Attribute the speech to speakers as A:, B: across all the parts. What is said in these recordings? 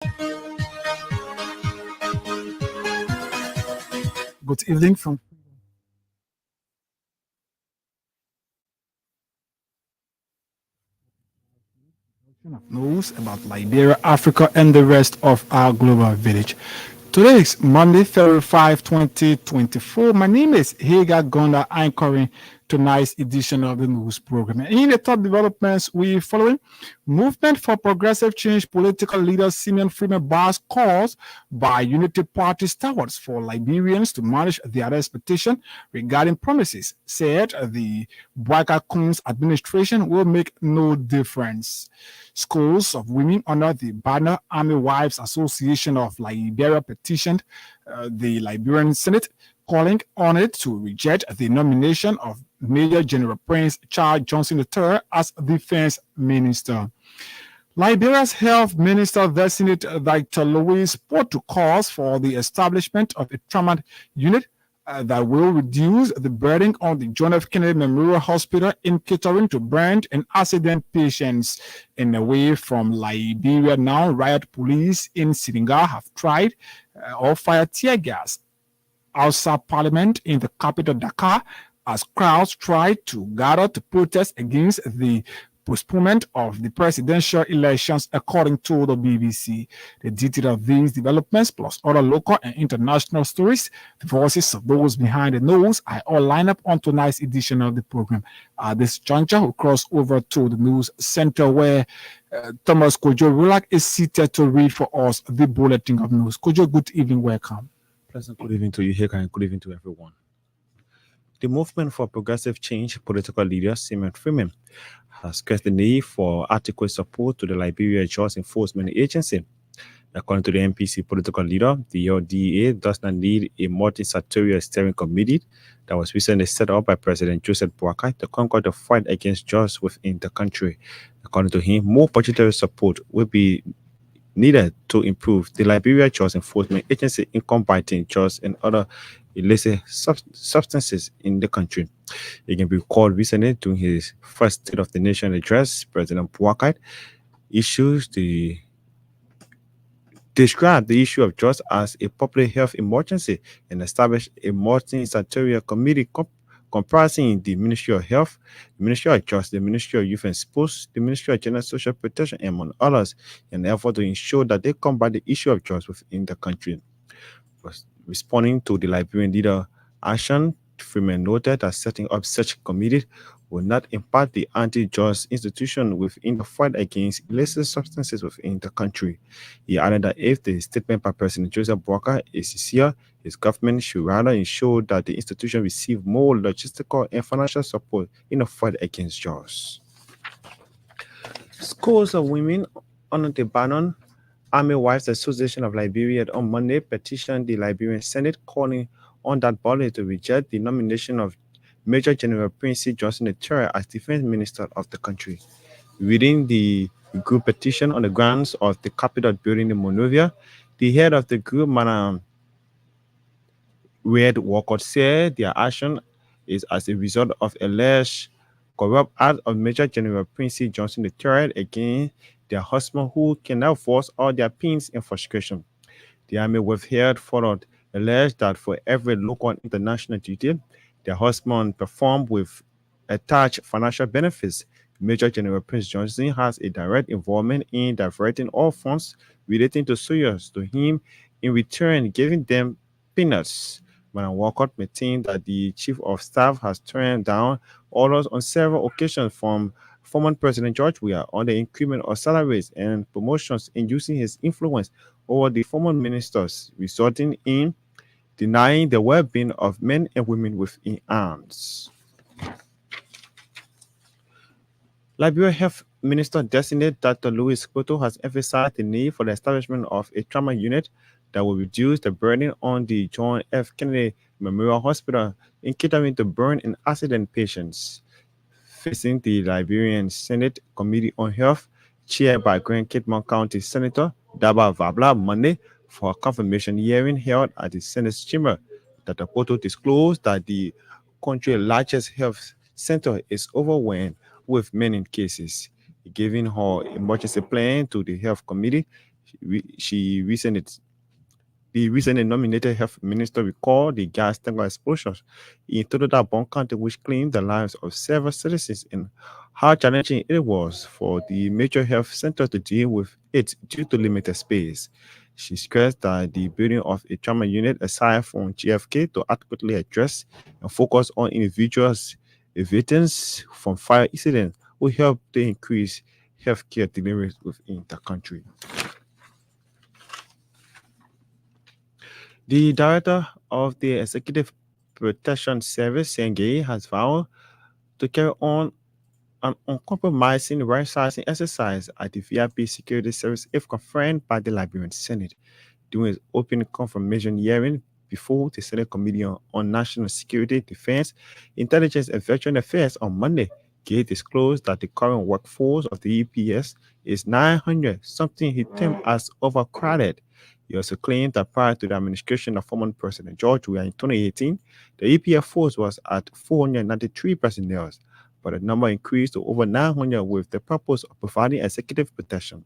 A: Good evening from news about Liberia, Africa, and the rest of our global village. Today is Monday, February 5, 2024. My name is Hagar Gonda, anchoring tonight's edition of the news program. In the top developments, we following movement for progressive change. Political leader Simeon Freeman bars calls by Unity Party stewards for Liberians to manage their expectation regarding promises. Said the Bwaka Kun's administration will make no difference. Schools of women under the banner Army Wives Association of Liberia petitioned the Liberian Senate, calling on it to reject the nomination of Major General Prince Charles Johnson III as defense minister. Liberia's health minister, Designate Dr. Louis Porto, calls for the establishment of a trauma unit that will reduce the burden on the John F. Kennedy Memorial Hospital in catering to burn and accident patients. And away from Liberia now, riot police in Senegal have tried or fired tear gas outside Parliament in the capital Dakar as crowds tried to gather to protest against the postponement of the presidential elections, according to the BBC. The detail of these developments, plus other local and international stories, the voices of those behind the news, are all lined up on tonight's edition of the program. This juncture will cross over to the news center where Thomas Kojo Rulak is seated to read for us the bulletin of news. Kojo, good evening, welcome.
B: Pleasant good evening to you, Heka, and good evening to everyone. The Movement for Progressive Change political leader Simeon Freeman has stressed the need for adequate support to the Liberia Justice Enforcement Agency. According to the MPC political leader, the LDA does not need a multi-sectorial steering committee that was recently set up by President Joseph Boakai to conquer the fight against drugs within the country. According to him, more budgetary support will be needed to improve the Liberia Justice Enforcement Agency in combating drugs and other illicit substances in the country. It can be recalled recently during his first State of the Nation address, President Boakai described the issue of drugs as a public health emergency and established a multi-sectorial committee comprising the Ministry of Health, the Ministry of Justice, the Ministry of Youth and Sports, the Ministry of General Social Protection, among others, in an effort to ensure that they combat the issue of drugs within the country. Responding to the Liberian leader action, Freeman noted that setting up such a committee will not impact the anti-drugs institution within the fight against illicit substances within the country. He added that if the statement by President Joseph Boakai is sincere, his government should rather ensure that the institution receive more logistical and financial support in the fight against drugs. Scores of women under the banner Army Wives Association of Liberia on Monday petitioned the Liberian Senate, calling on that body to reject the nomination of Major General Prince Johnson III as defense minister of the country. Reading the group petition on the grounds of the Capitol building in Monrovia, the head of the group, Madam Red Walcott, said their action is as a result of alleged corrupt act of Major General Prince Johnson III against their husband, who can now force all their pains and frustration. The army withheld followed alleged that for every local and international duty, their husband performed with attached financial benefits. Major General Prince Johnson has a direct involvement in diverting all funds relating to soldiers to him, in return giving them peanuts. Madam Walcott maintained that the chief of staff has turned down orders on several occasions from former President George Weah on the increment of salaries and promotions, in using his influence over the former ministers, resulting in denying the well-being of men and women within arms. Liberia Health Minister Designate Dr. Louis Porto has emphasized the need for the establishment of a trauma unit that will reduce the burden on the John F. Kennedy Memorial Hospital in catering to burn and accident patients. Facing the Liberian Senate Committee on Health, chaired by Grand Kitmon County Senator Daba Vabla Monday, for a confirmation hearing held at the Senate's chamber, Dr. Porto disclosed that the country's largest health center is overwhelmed with many cases. Giving her emergency plan to the health committee, She recently The recently nominated health minister recalled the gas tanker explosions in Totodabon County, which claimed the lives of several citizens, and how challenging it was for the major health center to deal with it due to limited space. She stressed that the building of a trauma unit aside from GFK to adequately address and focus on individuals, victims from fire incidents, will help to increase healthcare deliveries within the country. The director of the Executive Protection Service, Sengei, has vowed to carry on an uncompromising right-sizing exercise at the VIP Security Service if confirmed by the Liberian Senate. During his opening confirmation hearing before the Senate Committee on National Security, Defense, Intelligence, and Veteran Affairs on Monday, Gay disclosed that the current workforce of the EPS is 900, something he termed as overcrowded. He also claimed that prior to the administration of former President George Weah in 2018, the EPF force was at 493 personnel, but the number increased to over 900 with the purpose of providing executive protection.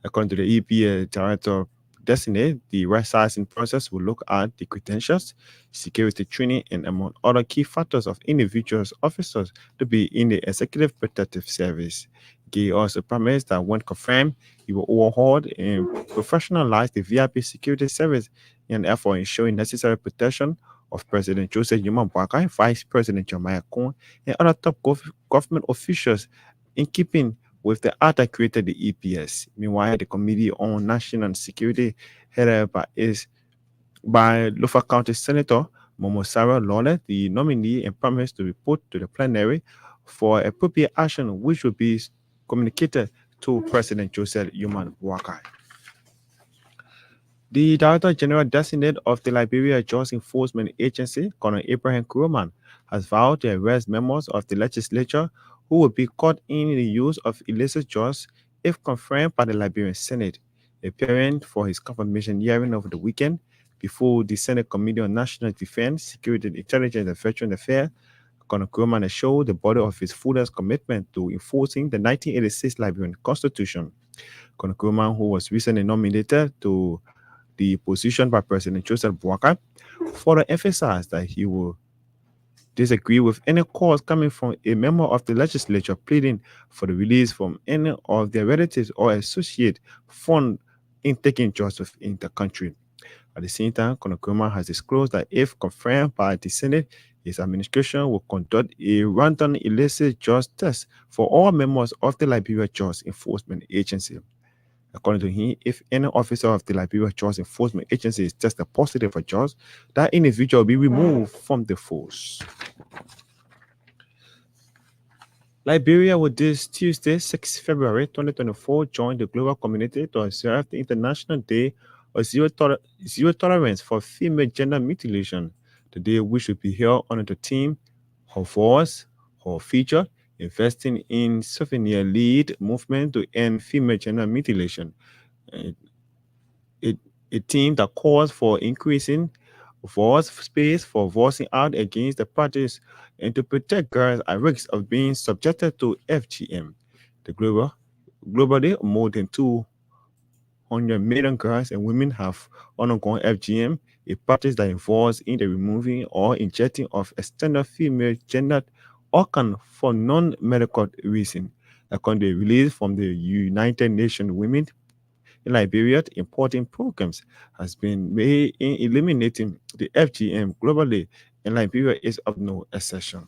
B: According to the EPA director designate, the right sizing process will look at the credentials, security training, and among other key factors of individuals officers to be in the Executive Protective Service. Gay also promised that when confirmed, he will overhaul and professionalize the VIP security service in an effort ensuring necessary protection of President Joseph Yuma Boakai, Vice President Jeremiah Cohen, and other top government officials in keeping with the act that created the EPS. Meanwhile, the Committee on National Security, headed by Lofa County Senator Momo Sarah Lawler, the nominee, and promised to report to the plenary for appropriate action, which will be communicated to President Joseph Yuman Wakai. The Director General designate of the Liberia Justice Enforcement Agency, Colonel Abraham Kuroman, has vowed to arrest members of the legislature who will be caught in the use of illicit drugs if confirmed by the Liberian Senate. Appearing for his confirmation hearing over the weekend before the Senate Committee on National Defense, Security, Intelligence, and Veteran Affairs, Colonel Kuroman has showed the body of his fullest commitment to enforcing the 1986 Liberian Constitution. Colonel Kuroman, who was recently nominated to the position by President Joseph Boakai, further emphasized that he will disagree with any calls coming from a member of the legislature pleading for the release from any of their relatives or associates found in taking drugs within the country. At the same time, Colonel Kurman has disclosed that if confirmed by the Senate, his administration will conduct a random illicit drugs test for all members of the Liberia Drugs Enforcement Agency. According to him, if any officer of the Liberia Drugs Enforcement Agency is tested positive for drugs, that individual will be removed from the force. Liberia will this Tuesday, 6 February 2024, join the global community to observe the International Day of Zero Tolerance for Female Gender Mutilation. The day, which will be held under the theme Her Voice, Her Future, investing in souvenir-led movement to end female gender mutilation. A theme that calls for increasing voice space for voicing out against the practice and to protect girls at risk of being subjected to FGM. Globally, more than 200 million girls and women have undergone FGM, a practice that involves in the removing or injecting of external female gendered organ for non-medical reason. According to a release from the United Nations Women in Liberia, important programs has been made in eliminating the FGM globally, and Liberia is of no exception.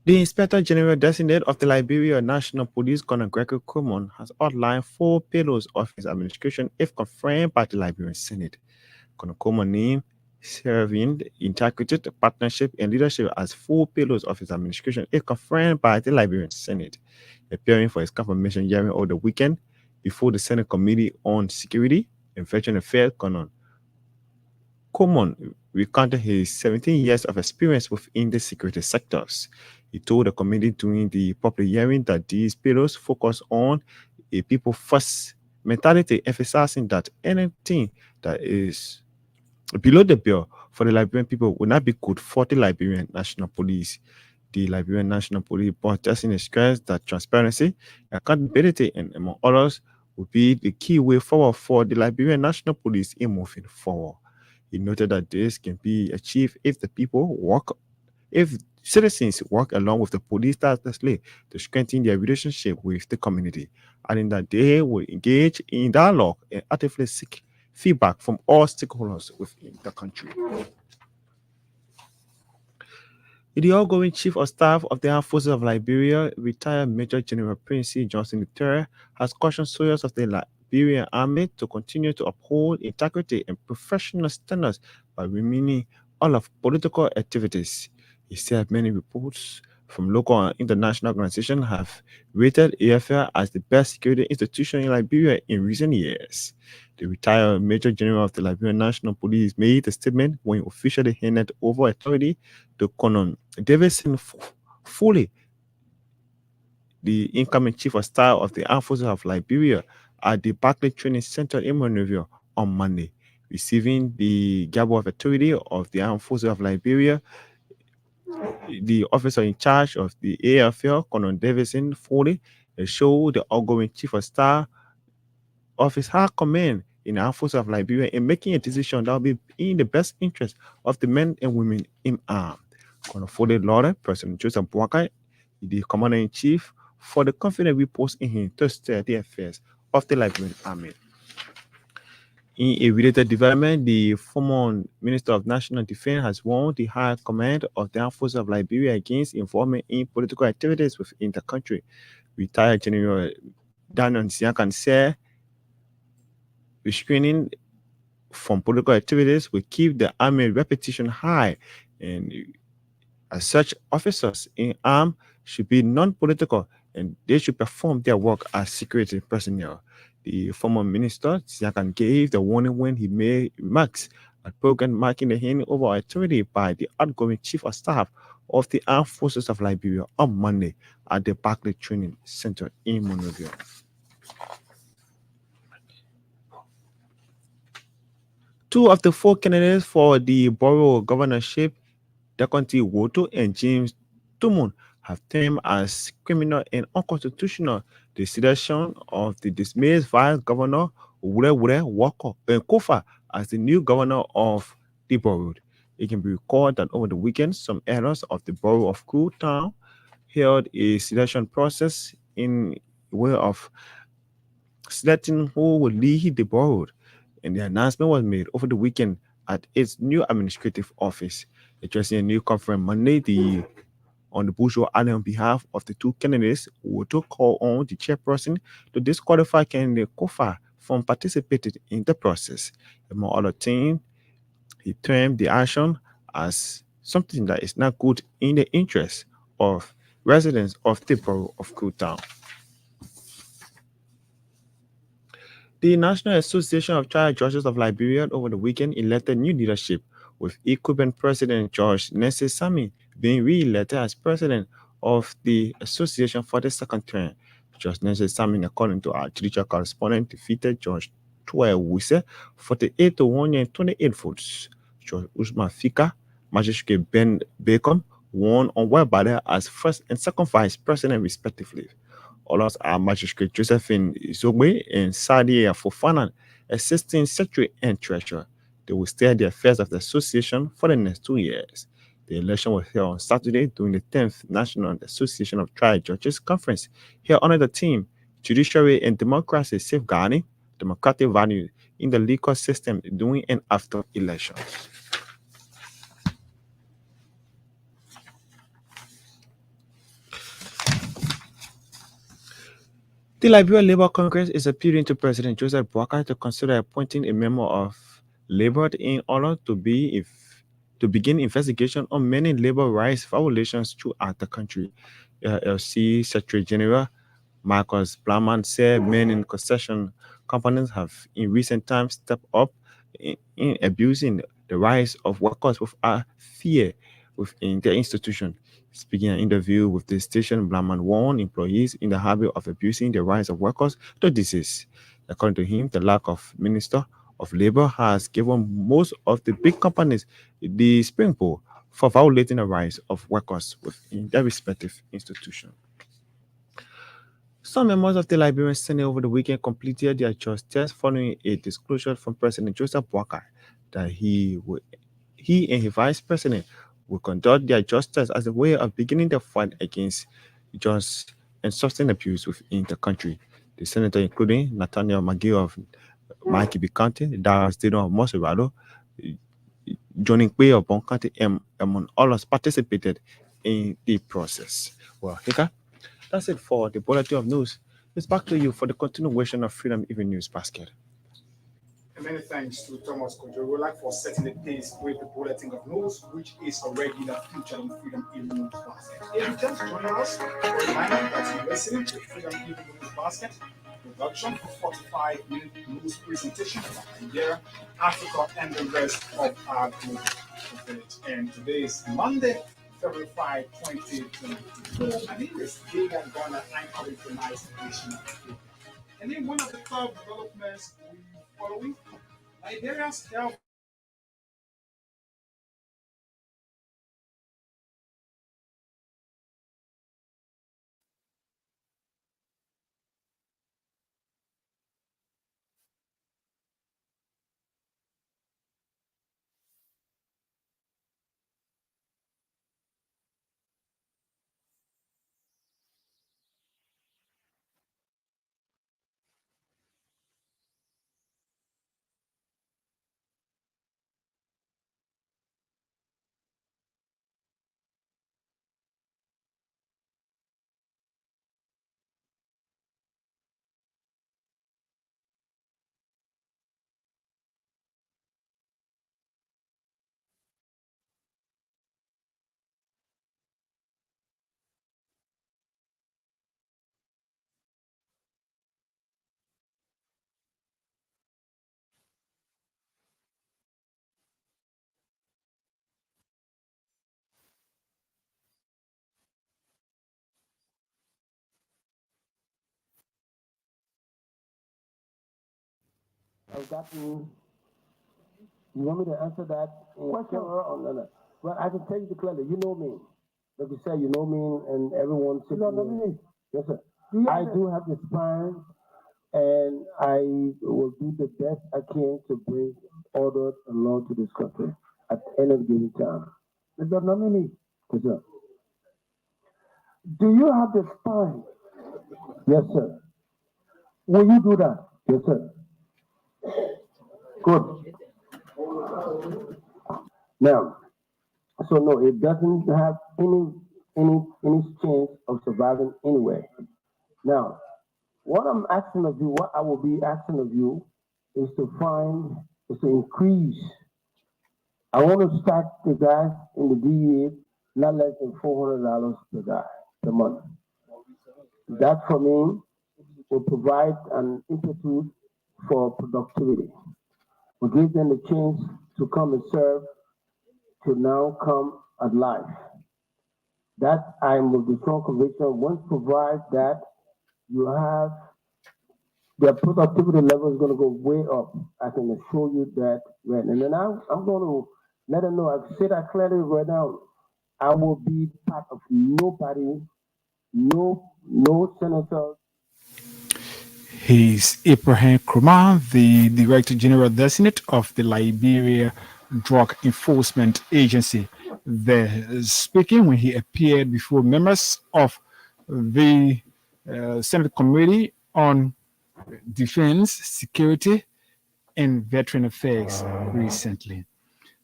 B: The Inspector General designate of the Liberia National Police, Colonel Gregory Coleman, has outlined 4 pillars of his administration if confirmed by the Liberian Senate. Colonel Coleman named serving integrity, partnership, and leadership as 4 pillars of his administration if confirmed by the Liberian Senate. Appearing for his confirmation hearing over the weekend before the Senate Committee on Security and Veteran Affairs, Colonel Coleman recounted his 17 years of experience within the security sectors. He told the committee during the public hearing that these pillars focus on a people first mentality, emphasizing that anything that is below the bill for the Liberian people will not be good for the Liberian National Police. The Liberian National Police Board testing stressed that transparency, accountability, and among others, will be the key way forward for the Liberian National Police in moving forward. He noted that this can be achieved if citizens work along with the police tirelessly to strengthen their relationship with the community, adding that they will engage in dialogue and actively seek feedback from all stakeholders within the country. The outgoing Chief of Staff of the Armed Forces of Liberia, retired Major General Prince Johnson III, has cautioned soldiers of the Liberian Army to continue to uphold integrity and professional standards by remaining all of political activities. He said many reports from local and international organizations have rated AFL as the best security institution in Liberia in recent years. The retired Major General of the Liberian National Police made a statement when he officially handed over authority to Colonel Davidson Foley, the incoming Chief of Staff of the Armed Forces of Liberia, at the Barclay Training Center in Monrovia on Monday. Receiving the gavel of authority of the Armed Forces of Liberia, the officer in charge of the AFL, Colonel Davidson Foley, showed the outgoing Chief of Staff of his high command in the Armed Forces of Liberia in making a decision that will be in the best interest of the men and women in arms. Colonel Foley lauded President Joseph Boakai, the Commander-in-Chief, for the confidence reposed in him to steer the affairs of the Liberian Army. In a related development, the former Minister of National Defense has warned the High Command of the Armed Forces of Liberia against involvement in political activities within the country. Retired General Daniel Nsiakan said restraining from political activities will keep the army reputation high, and as such, officers in arms should be non-political and they should perform their work as security personnel. The former minister Siakan gave the warning when he made remarks at program marking the handing over authority by the outgoing Chief of Staff of the Armed Forces of Liberia on Monday at the Barclay Training Center in Monrovia. Two of the four candidates for the borough governorship, Dakonti Woto and James Tumon, have termed as criminal and unconstitutional the selection of the dismissed vice governor Wure Walker and Kofa as the new governor of the borough. It can be recalled that over the weekend, some areas of the borough of Cool Town held a selection process in way of selecting who would lead the borough, and the announcement was made over the weekend at its new administrative office. Addressing a new conference Monday, on the Bourgeois Island on behalf of the two candidates, who took call on the chairperson to disqualify candidate Kofa from participating in the process. Among other things, he termed the action as something that is not good in the interest of residents of the borough of Kutown. The National Association of Child Judges of Liberia over the weekend elected new leadership, with incumbent President George Nese Sami being re-elected as president of the association for the second term. George Nese Sami, according to our judicial correspondent, defeated George Tuwe Wuse 48 to 128 votes. George Usman Fika, Magistrate Ben Bacon won on Webade as first and second vice president, respectively. Others are Magistrate Josephine Zogbe and Sadia Fofana, assistant secretary and treasurer. They will steer the affairs of the association for the next 2 years. The election was held on Saturday during the 10th National Association of Trial Judges Conference, held under the theme Judiciary and Democracy Safeguarding Democratic Values in the Legal System during and after elections. The Liberia Labour Congress is appealing to President Joseph Boakai to consider appointing a member of Labour in order to begin investigation on many labor rights violations throughout the country. LC Secretary General Marcus Blaman said many concession companies have in recent times stepped up in abusing the rights of workers without fear within their institution. Speaking in an interview with the station, Blaman warned employees in the habit of abusing the rights of workers to desist. According to him, the lack of Minister of Labor has given most of the big companies the springboard for violating the rights of workers within their respective institutions. Some members of the Liberian Senate over the weekend completed their just test following a disclosure from President Joseph Boakai that he and his vice president will conduct their just test as a way of beginning the fight against just and substance abuse within the country. The senator, including Nathaniel McGill of Mikey County, Dara Stadium of Moserado, Johnny Quay of Bon County, and among others, participated in the process. Well, Hika, that's it for the bulletin of news. It's back to you for the continuation of Freedom Even News Basket.
A: And many thanks to Thomas Kojorola for setting the pace with the bulletin of news, which is a regular feature on Freedom Evening News Basket. If you just join us, reminder that you're listening to Freedom Evening News Basket production for 45-minute news presentation about Nigeria, Africa, and the rest of our global village. And today is Monday, February 5, 2024. My name is Vega Ghana. I'm calling tonight's edition of the Freedom. And in one of the top developments we following, Liberia's health
C: I've gotten. You want me to answer that in camera or no? Well, I can tell you clearly. You know me. Like you said, you know me, and everyone. You know me. Yes, sir. I do have the spine, and I will do the best I can to bring order and law to this country at any given time. Mr. Nominee. Yes, sir. Do you have the spine? Yes, sir. Will you do that? Yes, sir. Good. Now, so no, it doesn't have any chance of surviving anyway. Now, what I'm asking of you, what I will be asking of you, is to increase. I want to start the guys in the DEA not less than $400 per guy per month. That for me will provide an impetus for productivity. Will give them the chance to come and serve, to now come at life. That I'm with the strong conviction. Once provide that, you have their productivity level is going to go way up. I can assure you that. Right, and then I'm going to let them know. I say that clearly right now. I will be part of nobody, no senator.
A: He's Abraham Krumah, the Director General Designate of the Liberia Drug Enforcement Agency. Speaking when he appeared before members of the Senate Committee on Defense, Security, and Veteran Affairs recently.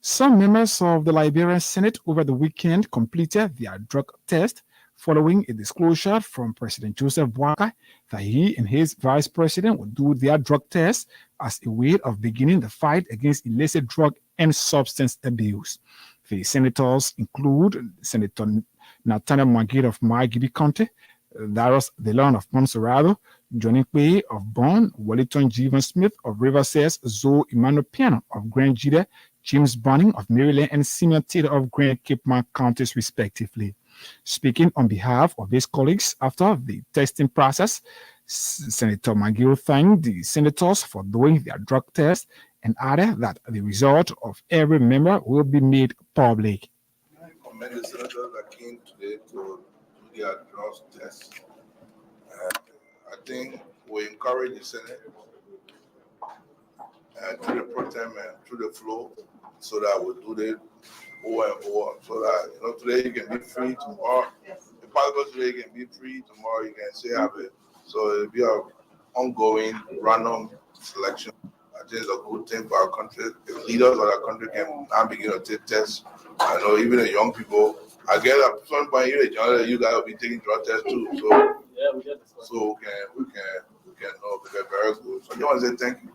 A: Some members of the Liberian Senate over the weekend completed their drug test following a disclosure from President Joseph Boakai that he and his vice president would do their drug test as a way of beginning the fight against illicit drug and substance abuse. The senators include Senator Nathaniel McGill of Margibi County, Darius DeLon of Montserrado, Johnny Quay of Bonn, Wellington Jeevan Smith of Riverside, Zoe Emmanuel Piano of Grand Jide, James Bunning of Maryland, and Simeon Taylor of Grand Cape May counties, respectively. Speaking on behalf of his colleagues after the testing process, Senator McGill thanked the senators for doing their drug test and added that the result of every member will be made public.
D: commend the senators that came today to do their drugs test. I think we encourage the Senate through the pro tem and through the flow, so that we do it over and over. So that today you can be free, tomorrow, if possible today you can be free, tomorrow you can still have it. So it'll be an ongoing random selection. I think it's a good thing for our country. If leaders of our country can now begin to take tests, I know even the young people. I get at some point you guys will be taking drug tests too. So we can know because very good. So I just want to say thank you.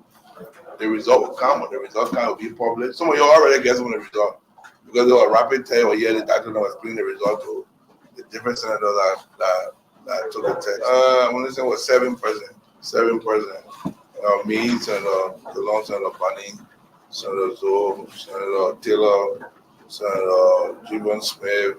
D: The result will come. When the result will be public. Some of you already guessed when the result, because there was a rapid test or the doctor was explaining the result to the different senators that took the test. I want to say it was 7%. Me, Senator DeLong, Senator Bunny, Senator Zoe, Senator Taylor, Senator Jevon Smith,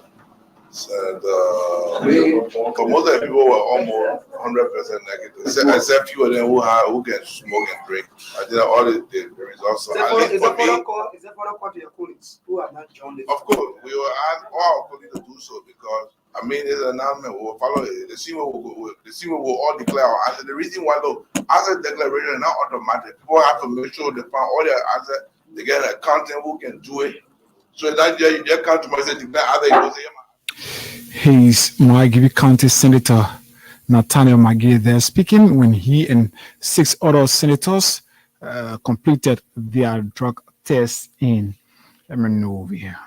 D: but most of the people were almost 100% negative, except few of them who can smoke and drink. I did all the results.
E: Is that for call to your colleagues who have not joined it?
D: Of course, we will ask all our colleagues to do so because it's an announcement. We will follow it. The CMO will all declare our answer. The reason why though, asset declaration is not automatic. People have to make sure they find all their assets. They get an accountant who can do it. So that you just come to my say declare other you will say.
A: He's Margibi County Senator Nathaniel Magee there speaking when he and 6 other senators completed their drug tests in Monrovia.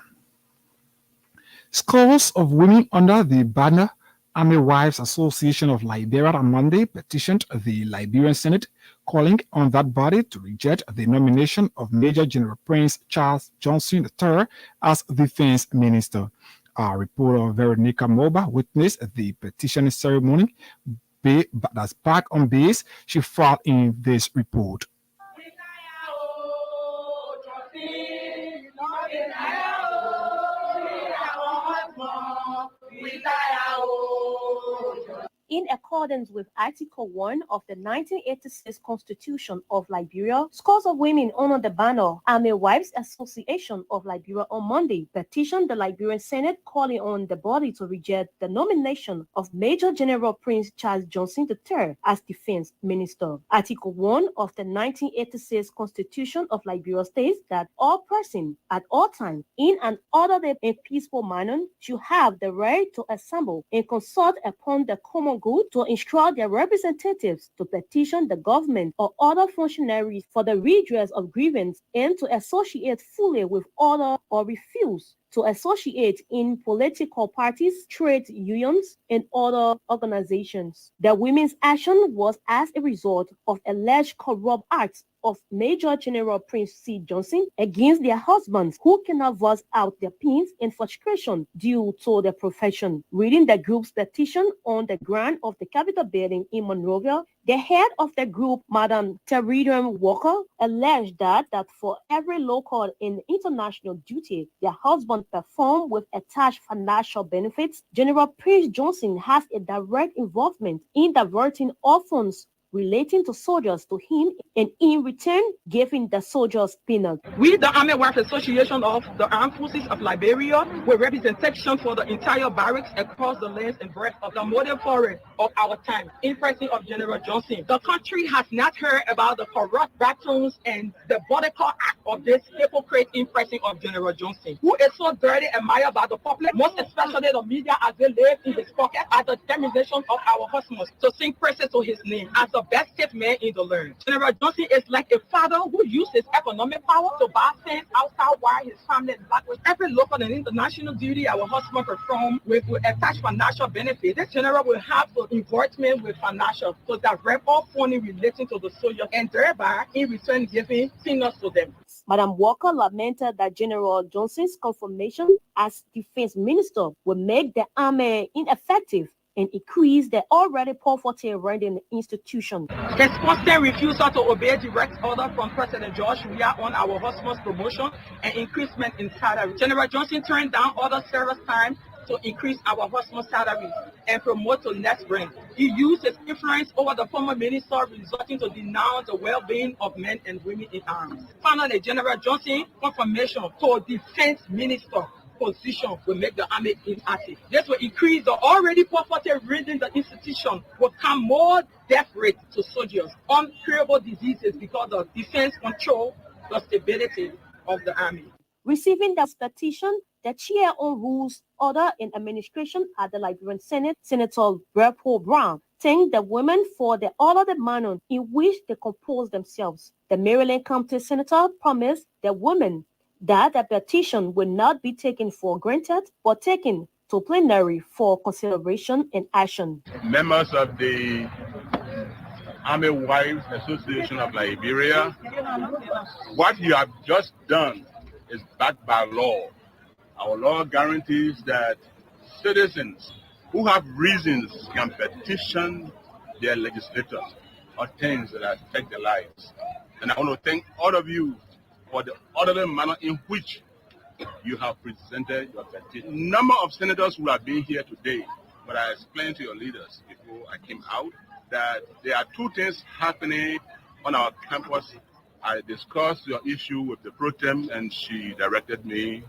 A: Scores of women under the banner Army Wives Association of Liberia on Monday petitioned the Liberian Senate, calling on that body to reject the nomination of Major General Prince Charles Johnson III as Defense Minister. Our reporter Veronica Moba witnessed the petition ceremony. That's back on base. She filed in this report.
F: In accordance with Article 1 of the 1986 Constitution of Liberia, scores of women under the banner Army Wives Association of Liberia on Monday petitioned the Liberian Senate, calling on the body to reject the nomination of Major General Prince Charles Johnson III as Defense Minister. Article 1 of the 1986 Constitution of Liberia states that all persons at all times, in an orderly and peaceful manner, should have the right to assemble and consult upon the common good, to instruct their representatives to petition the government or other functionaries for the redress of grievance, and to associate fully with other or refuse to associate in political parties, trade unions, and other organizations. The women's action was as a result of alleged corrupt acts of Major General Prince C. Johnson against their husbands, who cannot voice out their pains and frustration due to their profession. Reading the group's petition on the ground of the Capitol building in Monrovia, the head of the group, Madam Teridum Walker, alleged that for every local and international duty their husband performed with attached financial benefits, General Prince Johnson has a direct involvement in diverting all funds relating to soldiers to him, and in return giving the soldiers peanuts.
E: We, the Army Wives Association of the Armed Forces of Liberia, will representation for the entire barracks across the length and breadth of the modern forest of our time, in person of General Johnson. The country has not heard about the corrupt battles and the boycott act of this hypocrite in person of General Johnson, who is so dirty admired by the public, most especially the media, as they live in his pocket at the demonstration of our husbands to sing praises to his name as the best safe man in the land. General Johnson is like a father who used his economic power to buy things outside while his family is back. With every local and international duty our husband perform with attached financial benefit, this general will have the involvement with financial to direct all funding relating to the soldiers, and thereby in return giving peanuts to them.
F: Madam Walker lamented that General Johnson's confirmation as defense minister will make the army ineffective and increase the already poverty around the institution.
E: His constant refusal to obey direct order from President George Weah on our husband's promotion and increasement in salary. General Johnson turned down other service time to increase our husband's salary and promote to next rank. He used his influence over the former minister, resulting to denounce the well-being of men and women in arms. Finally, General Johnson confirmation to defense minister position will make the army inactive. This will increase the already poverty-ridden the institution, will come more death rate to soldiers, uncurable diseases because of defense control, the stability of the army.
F: Receiving the petition, the chair on Rules, Order and Administration at the Liberian Senate, Senator Berpo Brown, thanked the women for the ordered manner in which they compose themselves. The Maryland County Senator promised the women that the petition will not be taken for granted, but taken to plenary for consideration and action.
G: Members of the Army Wives Association of Liberia, what you have just done is backed by law. Our law guarantees that citizens who have reasons can petition their legislators on things that affect their lives. And I want to thank all of you for the orderly manner in which you have presented your petition. Number of senators who have been here today, but I explained to your leaders before I came out that there are two things happening on our campus. I discussed your issue with the pro tem, and she directed me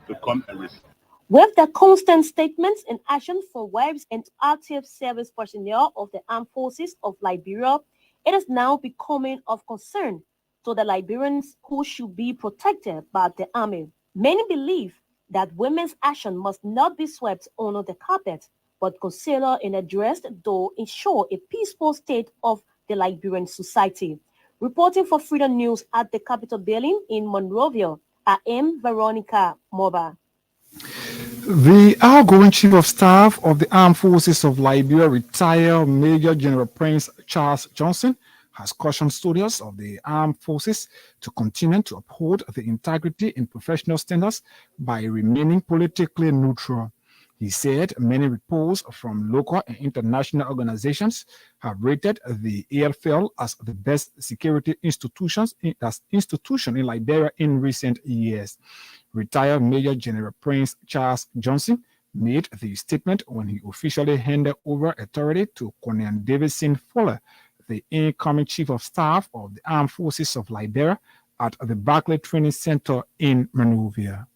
G: to come and receive.
F: With the constant statements and action for wives and active service personnel of the armed forces of Liberia, it is now becoming of concern to the Liberians who should be protected by the army. Many believe that women's action must not be swept under the carpet, but considered and addressed to ensure a peaceful state of the Liberian society. Reporting for Freedom News at the Capitol building in Monrovia, I am Veronica Moba.
A: The outgoing Chief of Staff of the Armed Forces of Liberia, retired Major General Prince Charles Johnson, has cautioned soldiers of the armed forces to continue to uphold the integrity and professional standards by remaining politically neutral. He said many reports from local and international organizations have rated the AFL as the best security institution in Liberia in recent years. Retired Major General Prince Charles Johnson made the statement when he officially handed over authority to Colonel Davidson Fuller, the incoming Chief of Staff of the Armed Forces of Liberia, at the Barclay Training Center in Monrovia.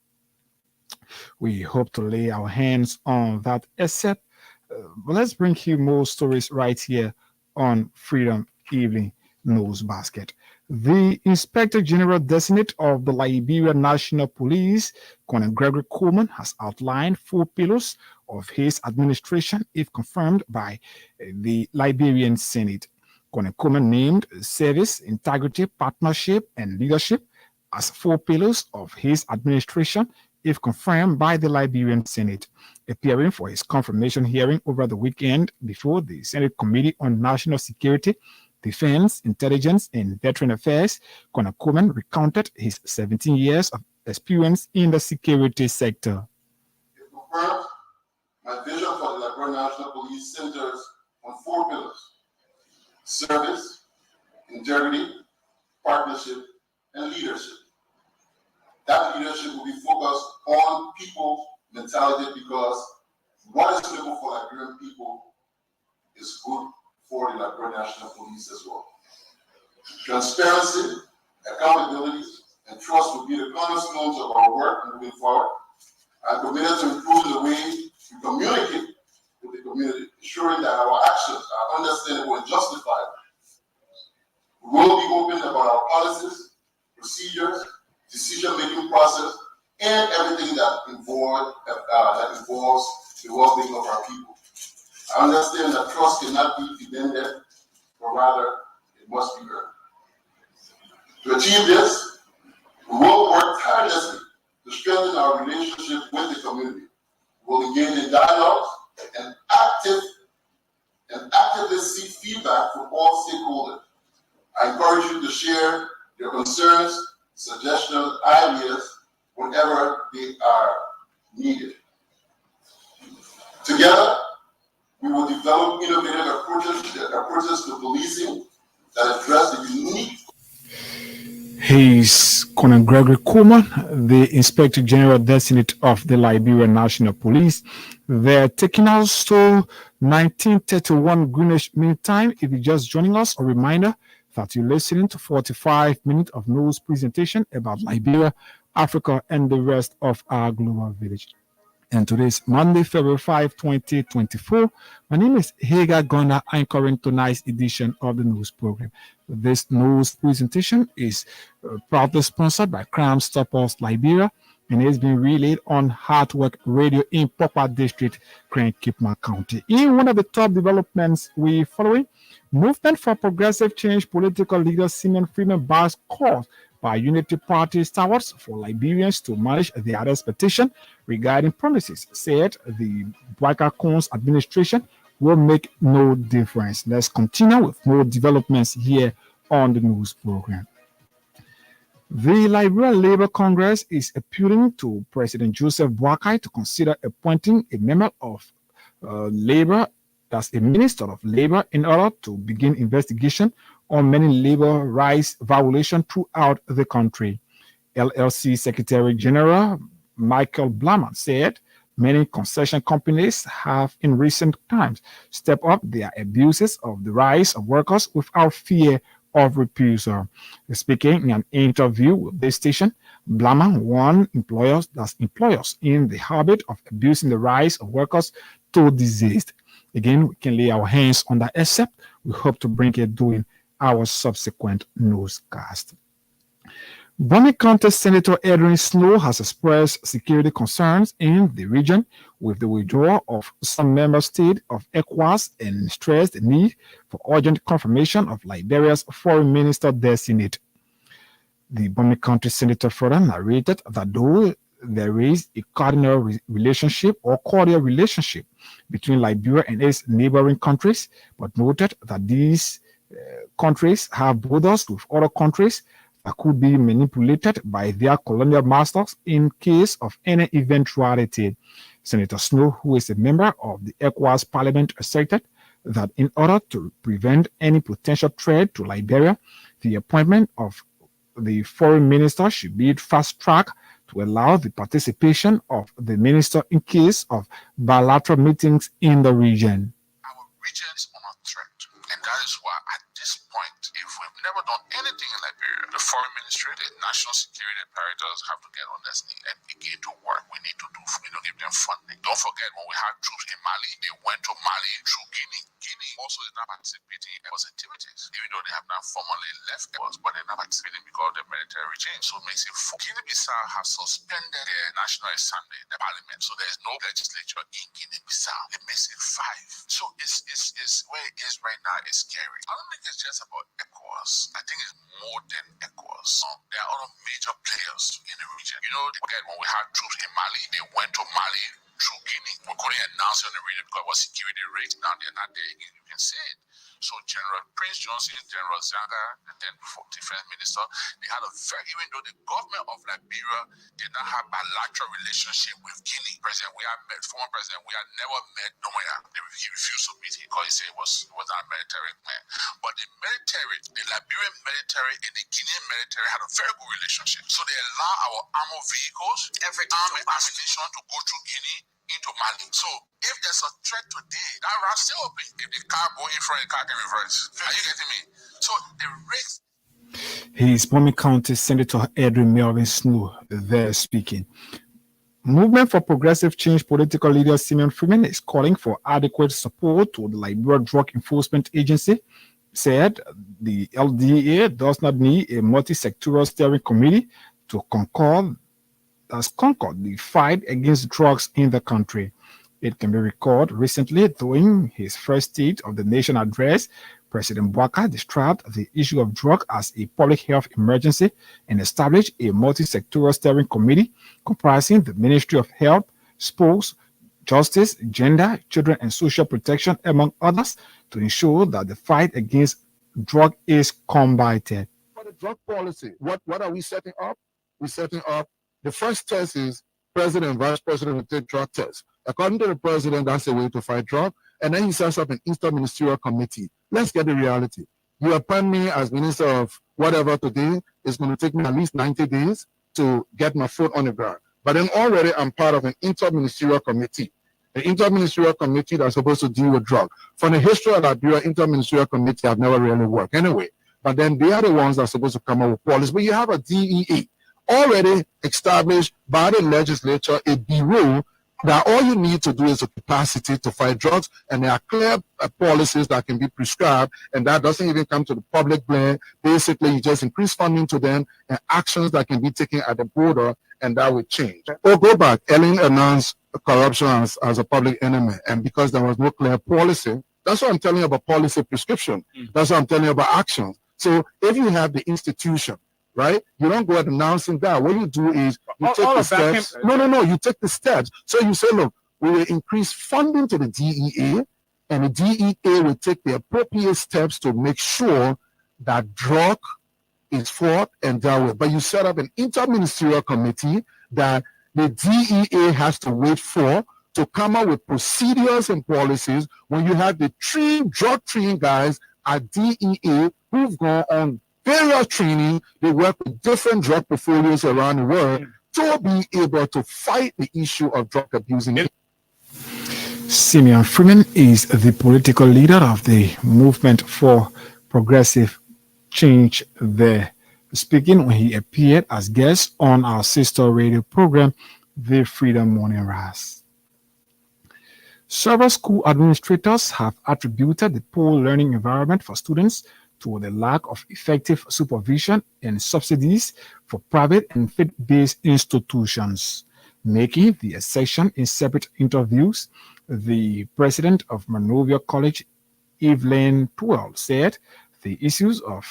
A: We hope to lay our hands on that except let's bring you more stories right here on Freedom Evening News Basket. The Inspector General Designate of the Liberia National Police, Colonel Gregory Coleman, has outlined 4 pillars of his administration if confirmed by the Liberian Senate. Colonel Coleman named service, integrity, partnership, and leadership as 4 pillars of his administration if confirmed by the Liberian Senate. Appearing for his confirmation hearing over the weekend before the Senate Committee on National Security, Defense, Intelligence, and Veteran Affairs, Colonel Coleman recounted his 17 years of experience in the security sector.
H: It confirms my vision for the Liberian National Police centers on 4 pillars: service, integrity, partnership, and leadership. That leadership will be focused on people mentality, because what is suitable for Liberian people is good for the Liberian National Police as well. Transparency, accountability, and trust will be the cornerstones of our work moving forward. I'm committed to improving the way we communicate with the community, ensuring that our actions are understandable and justified. We will be open about our policies, procedures, decision-making process, and everything that involves the well-being of our people. I understand that trust cannot be demanded, but rather it must be earned. To achieve this, we will work tirelessly to strengthen our relationship with the community. We will engage in dialogues and actively seek feedback from all stakeholders. I encourage you to share your concerns, suggestions, ideas whenever they are needed. Together, we will develop innovative approaches to policing that address the unique.
A: He's Colonel Gregory Coleman, the Inspector General Designate of the Liberia National Police. They're taking us to 1931 Greenwich Mean Time. If you're just joining us, a reminder that you're listening to 45 minutes of news presentation about Liberia Africa, and the rest of our global village. And today's Monday, February 5, 2024. My name is Hagar Gonda, anchoring tonight's edition of the news program. This news presentation is proudly sponsored by Crime Stoppers Liberia and is being relayed on Hard Work Radio in Popa District, Crankipma County. In one of the top developments we following, Movement for Progressive Change political leader Simeon Freeman Bars calls by Unity Party stewards for Liberians to manage the arrest petition regarding promises, said the Bwaka Coons administration will make no difference. Let's continue with more developments here on the news program. The Liberia Labour Congress is appealing to President Joseph Boakai to consider appointing a member of Labour, that's a Minister of Labour, in order to begin investigation on many labor rights violations throughout the country. LLC Secretary General Michael Blaman said many concession companies have in recent times stepped up their abuses of the rights of workers without fear of reprisal. Speaking in an interview with this station, Blaman warned employers in the habit of abusing the rights of workers to desist. Again, we can lay our hands on that except we hope to bring it during our subsequent newscast. Bonny County Senator Edwin Snow has expressed security concerns in the region with the withdrawal of some member states of ECOWAS and stressed the need for urgent confirmation of Liberia's foreign minister designate. The Bonny County Senator further narrated that though there is a cordial relationship between Liberia and its neighboring countries, but noted that these countries have borders with other countries that could be manipulated by their colonial masters in case of any eventuality. Senator Snow, who is a member of the ECOWAS Parliament, asserted that in order to prevent any potential threat to Liberia, the appointment of the foreign minister should be fast-tracked to allow the participation of the minister in case of bilateral meetings in the region.
I: Our region is under threat, and that is why at this point, if we've never done anything in Liberia, the foreign ministry, the national security apparatus have to get on their knees and begin to work. We need to give them funding. Don't forget, when we had troops in Mali, they went to Mali through Guinea. Guinea also is not participating in those activities, even though they have not formally left us, but they're not participating because of the military regime. So it makes it Guinea-Bissau has suspended their national assembly, the parliament, so there's no legislature in Guinea-Bissau. It makes it 5. So it's where it is right now is scary. I don't think it's just about ECOWAS. I think it's more than ECOWAS. There are other major players in the region. Again, when we had troops in Mali, they went to Mali through Guinea. We couldn't announce it on the radio because of security rates. Now they're not there again. You can see it. So General Prince Johnson, General Zanga, and then defense minister, they had even though the government of Liberia did not have a bilateral relationship with Guinea. Former president, we had never met Noya. He refused to meet him because he said it was not a military plan. But the military, the Liberian military and the Guinean military had a very good relationship. So they allow our armored vehicles, every army ammunition to go through Guinea into Mali. So if there's a threat today, that route still open. If the car go in front, the car can reverse. Are you getting me? So the risk.
A: He is Bonny County Senator Edwin Melvin Snow there speaking. Movement for Progressive Change political leader Simeon Freeman is calling for adequate support to the Liberia Drug Enforcement Agency. Said the LDA does not need a multi-sectoral steering committee to conquer the fight against drugs in the country. It can be recalled recently during his first State of the Nation address, President Boakai described the issue of drugs as a public health emergency and established a multi-sectoral steering committee comprising the Ministry of Health, Sports, Justice, Gender, Children and Social Protection, among others, to ensure that the fight against drug is combated.
J: For the drug policy, what are we setting up? We're setting up the first test is president and vice president will take drug tests. According to the president, that's the way to fight drug. And then he sets up an interministerial committee. Let's get the reality. You appoint me as minister of whatever today. It's going to take me at least 90 days to get my foot on the ground. But then already I'm part of an interministerial committee. The interministerial committee that's supposed to deal with drug. From the history of Liberia, interministerial committee have never really worked anyway. But then they are the ones that are supposed to come up with policy. But you have a DEA already established by the legislature a bureau that all you need to do is a capacity to fight drugs, and there are clear policies that can be prescribed, and that doesn't even come to the public blame. Basically, you just increase funding to them and actions that can be taken at the border, and that will change. Or go back, Ellen announced corruption as a public enemy, and because there was no clear policy, that's what I'm telling you about policy prescription. That's what I'm telling you about actions. So if you have the institution, right, you don't go out announcing that. What you do is you take the steps. No, you take the steps. So you say, look, we will increase funding to the DEA, and the DEA will take the appropriate steps to make sure that drug is fought and dealt with. But you set up an interministerial committee that the DEA has to wait for to come up with procedures and policies when you have the drug trained guys at DEA who've gone on various training. They work with different drug portfolios around the world to be able to fight the issue of drug abuse.
A: Simeon Freeman is the political leader of the Movement for Progressive Change there, speaking when he appeared as guest on our sister radio program, The Freedom Morning Rise. Several school administrators have attributed the poor learning environment for students to the lack of effective supervision and subsidies for private and faith-based institutions. Making the assertion in separate interviews, the president of Monrovia College, Evelyn Puel, said the issues of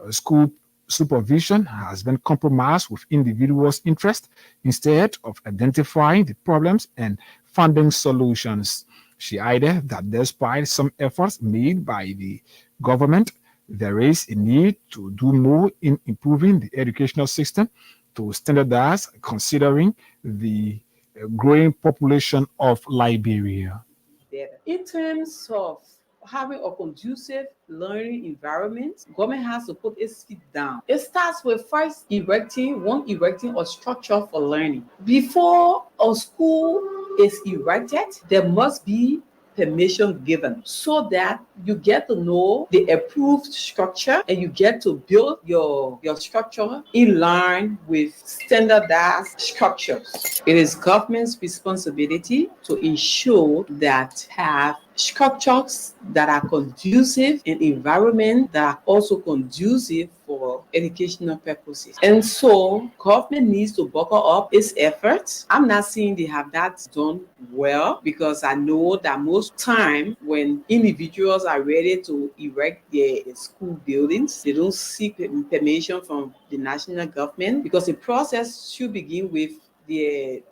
A: school supervision has been compromised with individuals' interest instead of identifying the problems and funding solutions. She added that despite some efforts made by the government, there is a need to do more in improving the educational system to standardize, considering the growing population of Liberia.
K: In terms of having a conducive learning environment, government has to put its feet down. It starts with first erecting a structure for learning. Before a school is erected, there must be permission given so that you get to know the approved structure and you get to build your structure in line with standardized structures. It is government's responsibility to ensure that have structures that are conducive and environment that are also conducive for educational purposes. And so government needs to buckle up its efforts. I'm not saying they have that done well, because I know that most time when individuals are ready to erect their school buildings, they don't seek permission from the national government, because the process should begin with the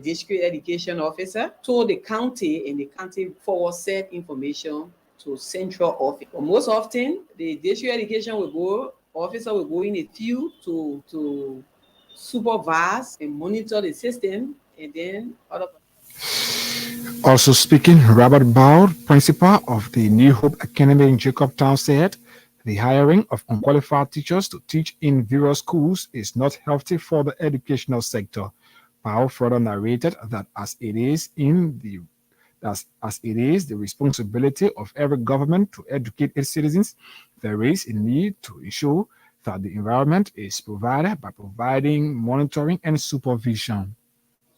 K: district education officer to the county, and the county forward said information to central office. But most often, the district education officer will go in a field to supervise and monitor the system, and then other.
A: Also speaking, Robert Bowd, principal of the New Hope Academy in Jacobtown, said the hiring of unqualified teachers to teach in various schools is not healthy for the educational sector. Powell further narrated that as it is the responsibility of every government to educate its citizens, there is a need to ensure that the environment is provided by providing monitoring and supervision.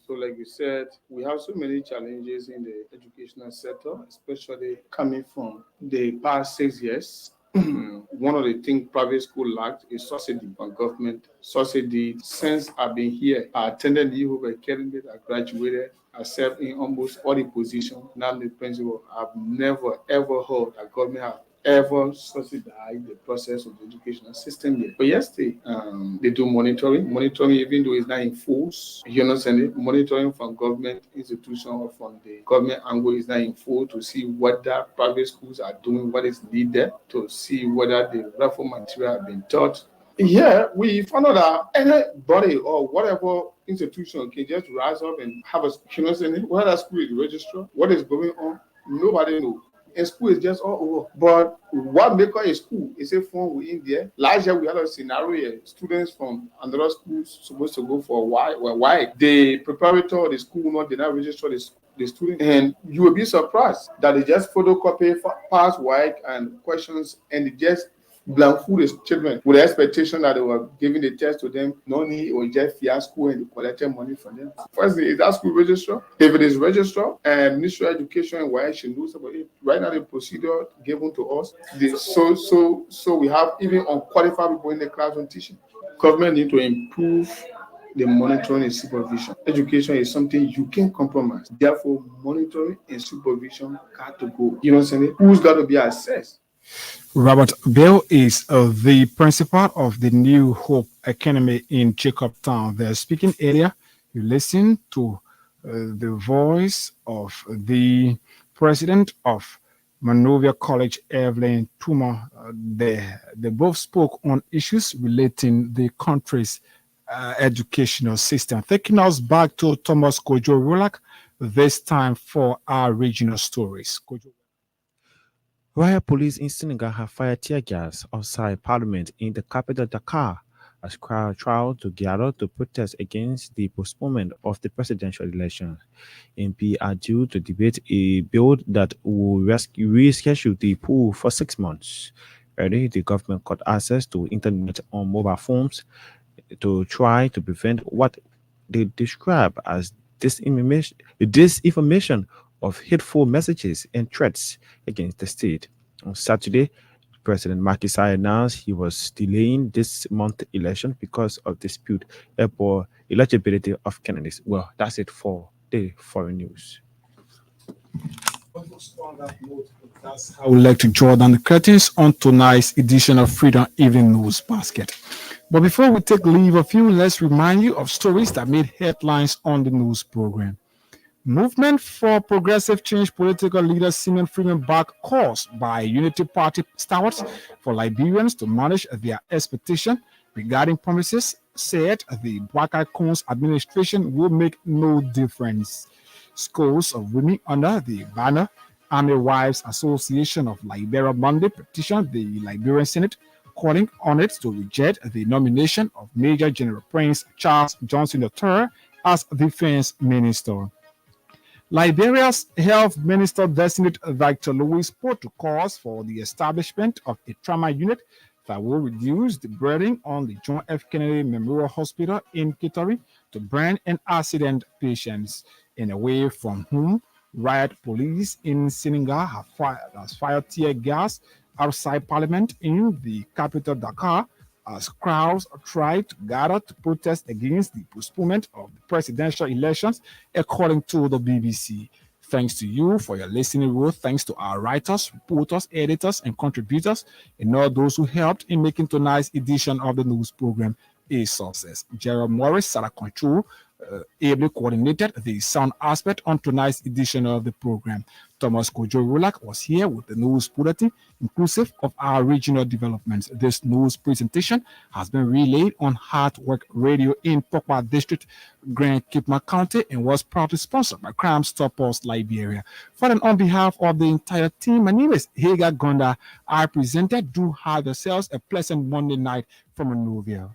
L: So like you said, we have so many challenges in the educational sector, especially coming from the past 6 years. One of the things private school lacked is subsidy from government. Subsidy. Since I've been here, I attended the New Hope Academy, I graduated, I served in almost all the positions. Now I'm the principal. I've never ever heard that government have ever subsidized the process of the educational system yet. But yes, they do monitoring, even though it's not in force. You understand it? Monitoring from government institution or from the government angle is not in full to see whether private schools are doing what is needed, to see whether the reform material have been taught. Yeah, we found out that anybody or whatever institution can just rise up and have a, you know, whether that school is registered, what is going on, nobody knows. And school is just all over. But what makes a school is a form within there. Last year we had a scenario where students from another school supposed to go for why the preparatory of the school did not register the student, and you will be surprised that they just photocopy past work and questions, and they just blank food his children with the expectation that they were giving the test to them, no need or just fiasco and they collected money from them. First thing, is that school registered? If it is registered, and Ministry of Education and why she knows about it, right now the procedure given to us, so we have even unqualified people in the classroom teaching. Government need to improve the monitoring and supervision. Education is something you can't compromise. Therefore, monitoring and supervision got to go. You know what I'm saying? Who's got to be assessed?
A: Robert Bell is the principal of the New Hope Academy in Jacobtown. They're speaking earlier. You listen to the voice of the president of Monrovia College, Evelyn Tuma. They both spoke on issues relating the country's educational system. Taking us back to Thomas Kojo Rulak, this time for our regional stories. Kojo.
B: Riot police in Senegal have fired tear gas outside Parliament in the capital Dakar as crowd tried to gather to protest against the postponement of the presidential election. MP are due to debate a bill that will reschedule the poll for 6 months. Earlier, the government cut access to internet on mobile phones to try to prevent what they describe as disinformation of hateful messages and threats against the state. On Saturday, President Macky Sall announced he was delaying this month's election because of dispute about eligibility of candidates. Well, that's it for the foreign news.
A: I would like to draw down the curtains on tonight's edition of Freedom Evening News Basket. But before we take leave of you, let's remind you of stories that made headlines on the news program. Movement for Progressive Change political leader Simon Freeman back calls by Unity Party stalwarts for Liberians to manage their expectation regarding promises, said the Bwaka Coons administration will make no difference. Scores of women under the banner Army Wives Association of Liberia Monday petitioned the Liberian Senate, calling on it to reject the nomination of Major General Prince Charles Johnson III as defense minister. Liberia's Health Minister designated Dr. Louis protocols for the establishment of a trauma unit that will reduce the burden on the John F. Kennedy Memorial Hospital in Kittery to burn and accident patients, in a way from whom riot police in Senegal have fired tear gas outside Parliament in the capital Dakar as crowds tried to gather to protest against the postponement of the presidential elections, according to the BBC. Thanks to you for your listening role. Thanks to our writers, reporters, editors, and contributors, and all those who helped in making tonight's edition of the news program a success. Gerald Morris, Sarah Control, ably coordinated the sound aspect on tonight's edition of the program. Thomas Kojo Rulak was here with the news bulletin, inclusive of our regional developments. This news presentation has been relayed on Hard Work Radio in Pokwa District, Grand Kipma County, and was proudly sponsored by Crime Stoppers Liberia. For and on behalf of the entire team, my name is Hagar Gonda. I presented. Do have yourselves a pleasant Monday night from Monrovia.